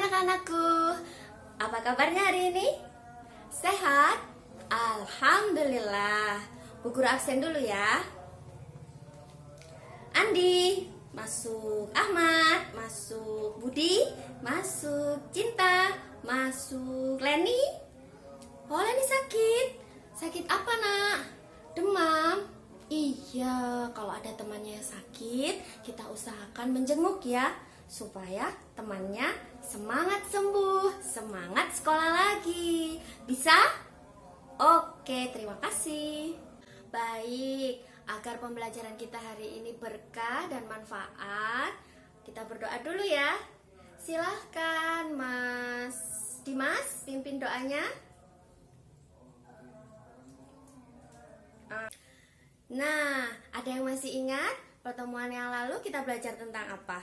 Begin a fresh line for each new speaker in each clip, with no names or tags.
anak-anakku, apa kabarnya hari ini? Sehat? Alhamdulillah. Bu Guru absen dulu ya. Andi, masuk. Ahmad, masuk. Budi, masuk. Cinta, masuk. Leni? Oh, Leni sakit. Sakit apa, Nak? Demam? Iya, kalau ada temannya yang sakit, kita usahakan menjenguk ya, supaya temannya semangat sembuh, semangat sekolah lagi. Bisa? Oke, terima kasih. Baik, agar pembelajaran kita hari ini berkah dan manfaat, kita berdoa dulu ya. Silahkan Mas Dimas, pimpin doanya. Nah, ada yang masih ingat pertemuan yang lalu kita belajar tentang apa?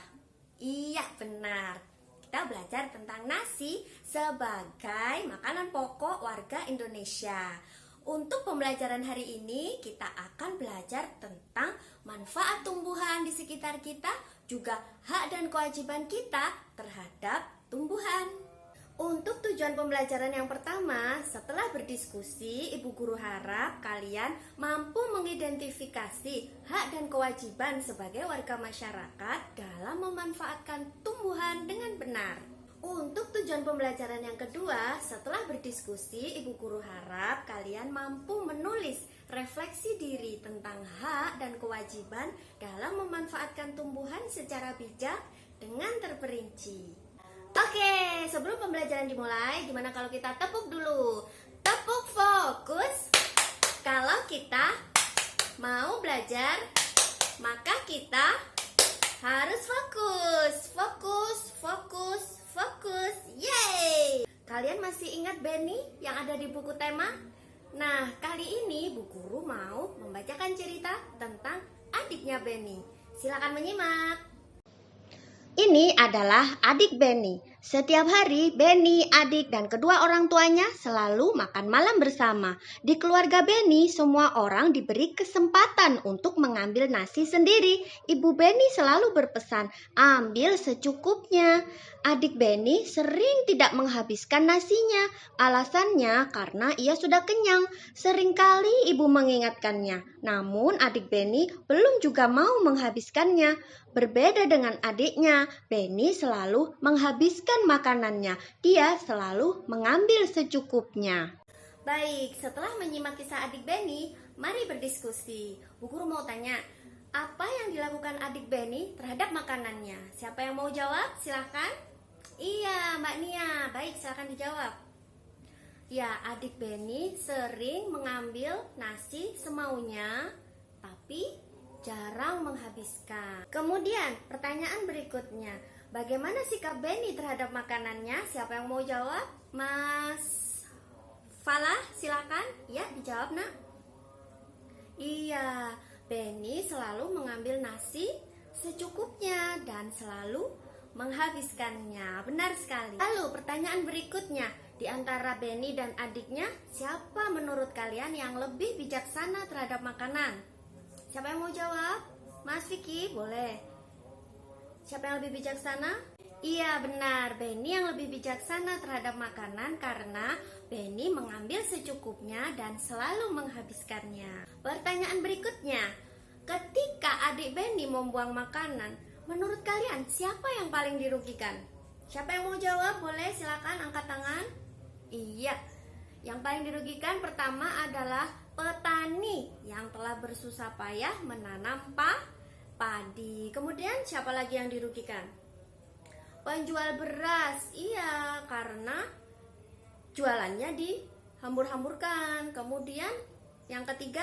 Iya, benar. Kita belajar tentang nasi sebagai makanan pokok warga Indonesia. Untuk pembelajaran hari ini, kita akan belajar tentang manfaat tumbuhan di sekitar kita, juga hak dan kewajiban kita terhadap tumbuhan. Untuk tujuan pembelajaran yang pertama, setelah berdiskusi, Ibu Guru harap kalian mampu mengidentifikasi hak dan kewajiban sebagai warga masyarakat dalam memanfaatkan tumbuhan dengan benar. Untuk tujuan pembelajaran yang kedua, setelah berdiskusi, Ibu Guru harap kalian mampu menulis refleksi diri tentang hak dan kewajiban dalam memanfaatkan tumbuhan secara bijak dengan terperinci. Oke, sebelum pembelajaran dimulai, gimana kalau kita tepuk dulu? Tepuk fokus. Kalau kita mau belajar, maka kita harus fokus. Fokus, fokus, fokus. Yeay! Kalian masih ingat Benny yang ada di buku tema? Nah, kali ini Bu Guru mau membacakan cerita tentang adiknya Benny. Silakan menyimak. Ini adalah adik Benny. Setiap hari Benny, adik, dan kedua orang tuanya selalu makan malam bersama. Di keluarga Benny, semua orang diberi kesempatan untuk mengambil nasi sendiri. Ibu Benny selalu berpesan, ambil secukupnya. Adik Benny sering tidak menghabiskan nasinya. Alasannya karena ia sudah kenyang. Seringkali ibu mengingatkannya. Namun adik Benny belum juga mau menghabiskannya. Berbeda dengan adiknya, Benny selalu menghabiskan makanannya. Dia selalu mengambil secukupnya. Baik, setelah menyimak kisah adik Benny, mari berdiskusi. Bu Guru mau tanya, apa yang dilakukan adik Benny terhadap makanannya? Siapa yang mau jawab? Silahkan. Iya, Mbak Nia. Baik, silahkan dijawab. Ya, adik Benny sering mengambil nasi semaunya, tapi jarang menghabiskan. Kemudian pertanyaan berikutnya, bagaimana sikap Benny terhadap makanannya? Siapa yang mau jawab? Mas Falah, silakan. Ya, dijawab, Nak. Iya, Benny selalu mengambil nasi secukupnya dan selalu menghabiskannya. Benar sekali. Lalu pertanyaan berikutnya, di antara Benny dan adiknya, siapa menurut kalian yang lebih bijaksana terhadap makanan? Siapa yang mau jawab? Mas Vicky, boleh. Siapa yang lebih bijaksana? Iya, benar. Benny yang lebih bijaksana terhadap makanan karena Benny mengambil secukupnya dan selalu menghabiskannya. Pertanyaan berikutnya, ketika adik Benny membuang makanan, menurut kalian siapa yang paling dirugikan? Siapa yang mau jawab? Boleh, silakan angkat tangan. Iya, yang paling dirugikan pertama adalah petani yang telah bersusah payah menanam padi. Kemudian siapa lagi yang dirugikan? Penjual beras. Iya, karena jualannya dihambur-hamburkan. Kemudian yang ketiga,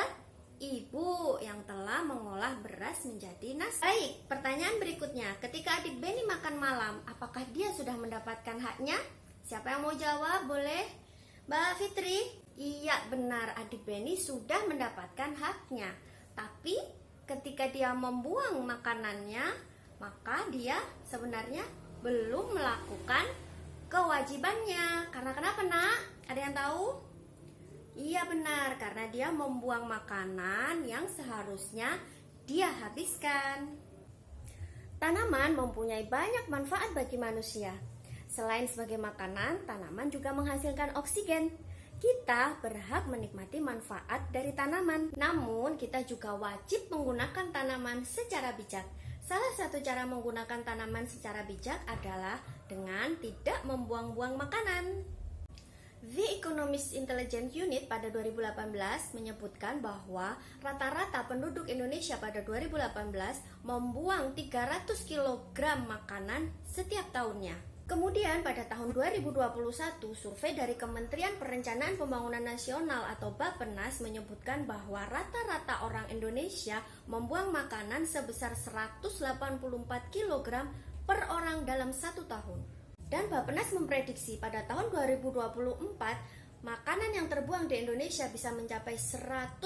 ibu yang telah mengolah beras menjadi nasi. Baik, pertanyaan berikutnya, ketika adik Benny makan malam, apakah dia sudah mendapatkan haknya? Siapa yang mau jawab? Boleh. Mbak Fitri? Iya, benar, adik Benny sudah mendapatkan haknya. Tapi ketika dia membuang makanannya, maka dia sebenarnya belum melakukan kewajibannya. Karena kenapa, Nak? Ada yang tahu? Iya, benar, karena dia membuang makanan yang seharusnya dia habiskan. Tanaman mempunyai banyak manfaat bagi manusia. Selain sebagai makanan, tanaman juga menghasilkan oksigen. Kita berhak menikmati manfaat dari tanaman. Namun, kita juga wajib menggunakan tanaman secara bijak. Salah satu cara menggunakan tanaman secara bijak adalah dengan tidak membuang-buang makanan. The Economist Intelligence Unit pada 2018 menyebutkan bahwa rata-rata penduduk Indonesia pada 2018 membuang 300 kg makanan setiap tahunnya. Kemudian pada tahun 2021, survei dari Kementerian Perencanaan Pembangunan Nasional atau Bappenas menyebutkan bahwa rata-rata orang Indonesia membuang makanan sebesar 184 kg per orang dalam satu tahun. Dan Bappenas memprediksi pada tahun 2024, makanan yang terbuang di Indonesia bisa mencapai 112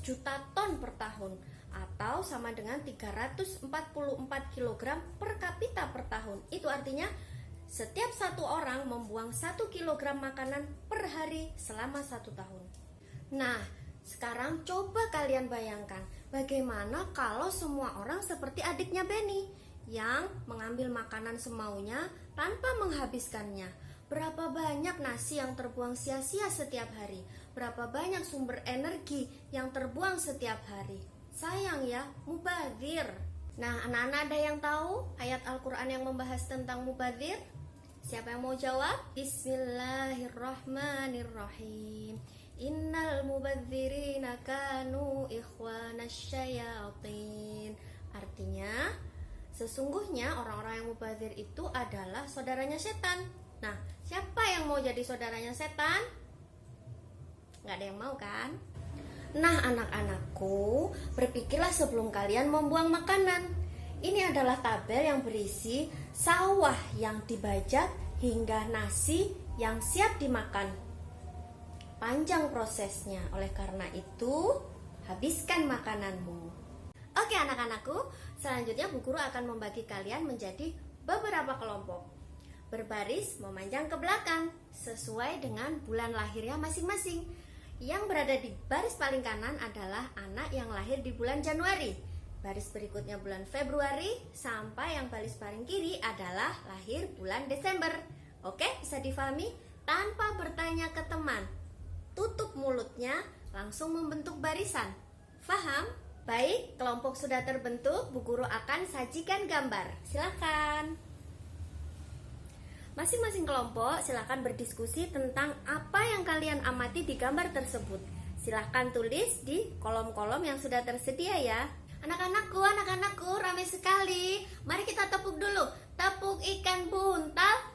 juta ton per tahun, atau sama dengan 344 kg per kapita per tahun. Itu artinya setiap satu orang membuang 1 kg makanan per hari selama 1 tahun. Nah, sekarang coba kalian bayangkan, bagaimana kalau semua orang seperti adiknya Benny yang mengambil makanan semaunya tanpa menghabiskannya. Berapa banyak nasi yang terbuang sia-sia setiap hari? Berapa banyak sumber energi yang terbuang setiap hari? Sayang ya, mubadzir. Nah, anak-anak ada yang tahu ayat Al-Quran yang membahas tentang mubadzir? Siapa yang mau jawab? Bismillahirrahmanirrahim. Innal mubadzirina kanu ikhwanasyayatin. Artinya, sesungguhnya orang-orang yang mubazir itu adalah saudaranya setan. Nah, siapa yang mau jadi saudaranya setan? Gak ada yang mau kan? Nah, anak-anakku, berpikirlah sebelum kalian membuang makanan. Ini adalah tabel yang berisi sawah yang dibajak hingga nasi yang siap dimakan. Panjang prosesnya, oleh karena itu, habiskan makananmu. Oke anak-anakku, selanjutnya Bu Guru akan membagi kalian menjadi beberapa kelompok. Berbaris memanjang ke belakang sesuai dengan bulan lahirnya masing-masing. Yang berada di baris paling kanan adalah anak yang lahir di bulan Januari. Baris berikutnya bulan Februari, sampai yang baris paling kiri adalah lahir bulan Desember. Oke, bisa difahami? Tanpa bertanya ke teman, tutup mulutnya, langsung membentuk barisan. Faham? Baik, kelompok sudah terbentuk, Bu Guru akan sajikan gambar. Silakan. Masing-masing kelompok silakan berdiskusi tentang apa yang kalian amati di gambar tersebut. Silakan tulis di kolom-kolom yang sudah tersedia ya. Anak-anakku, ramai sekali. Mari kita tepuk dulu. Tepuk ikan buntal.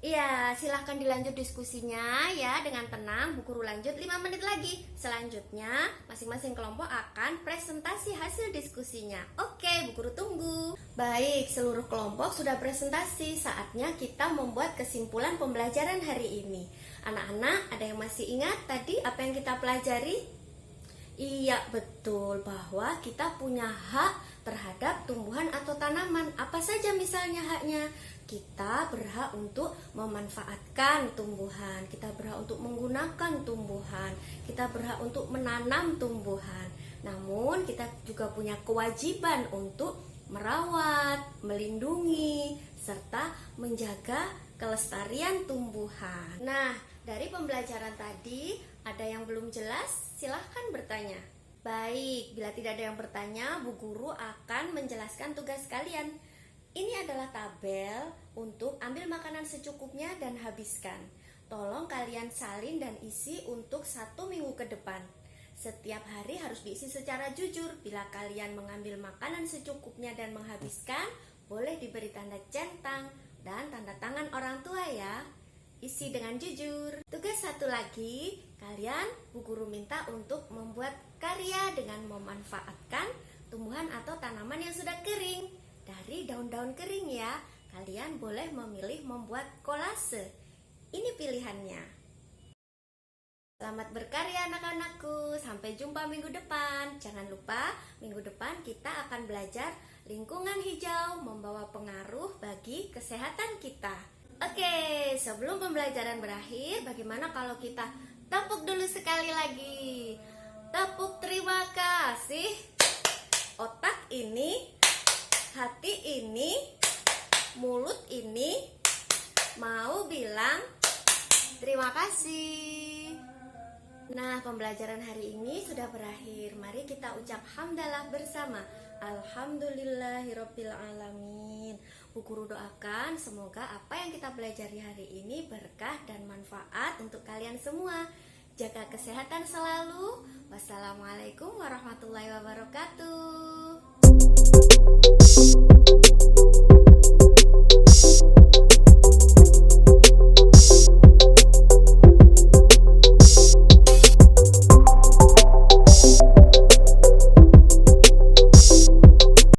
Iya, silahkan dilanjut diskusinya ya dengan tenang. Bu Guru lanjut 5 menit lagi. Selanjutnya, masing-masing kelompok akan presentasi hasil diskusinya. Oke, Bu Guru tunggu. Baik, seluruh kelompok sudah presentasi. Saatnya kita membuat kesimpulan pembelajaran hari ini. Anak-anak, ada yang masih ingat tadi apa yang kita pelajari? Iya, betul, bahwa kita punya hak terhadap tumbuhan atau tanaman. Apa saja misalnya haknya? Kita berhak untuk memanfaatkan tumbuhan, kita berhak untuk menggunakan tumbuhan, kita berhak untuk menanam tumbuhan. Namun kita juga punya kewajiban untuk merawat, melindungi, serta menjaga kelestarian tumbuhan. Nah, dari pembelajaran tadi, ada yang belum jelas? Silahkan bertanya. Baik, bila tidak ada yang bertanya, Bu Guru akan menjelaskan tugas kalian. Ini adalah tabel untuk ambil makanan secukupnya dan habiskan. Tolong kalian salin dan isi untuk 1 minggu ke depan. Setiap hari harus diisi secara jujur. Bila kalian mengambil makanan secukupnya dan menghabiskan, boleh diberi tanda centang dan tanda tangan orang tua ya. Isi dengan jujur. Tugas satu lagi, kalian Bu Guru minta untuk membuat karya dengan memanfaatkan tumbuhan atau tanaman yang sudah kering. Dari daun-daun kering ya, kalian boleh memilih membuat kolase. Ini pilihannya. Selamat berkarya anak-anakku. Sampai jumpa minggu depan. Jangan lupa, minggu depan kita akan belajar lingkungan hijau membawa pengaruh bagi kesehatan kita. Oke, sebelum pembelajaran berakhir, bagaimana kalau kita tepuk dulu sekali lagi? Tepuk terima kasih. Otak ini, hati ini, mulut ini mau bilang terima kasih. Nah, pembelajaran hari ini sudah berakhir. Mari kita ucap hamdalah bersama. Alhamdulillahirabbil alamin. Bu Guru doakan semoga apa yang kita pelajari hari ini berkah dan manfaat untuk kalian semua. Jaga kesehatan selalu. Wassalamualaikum warahmatullahi wabarakatuh.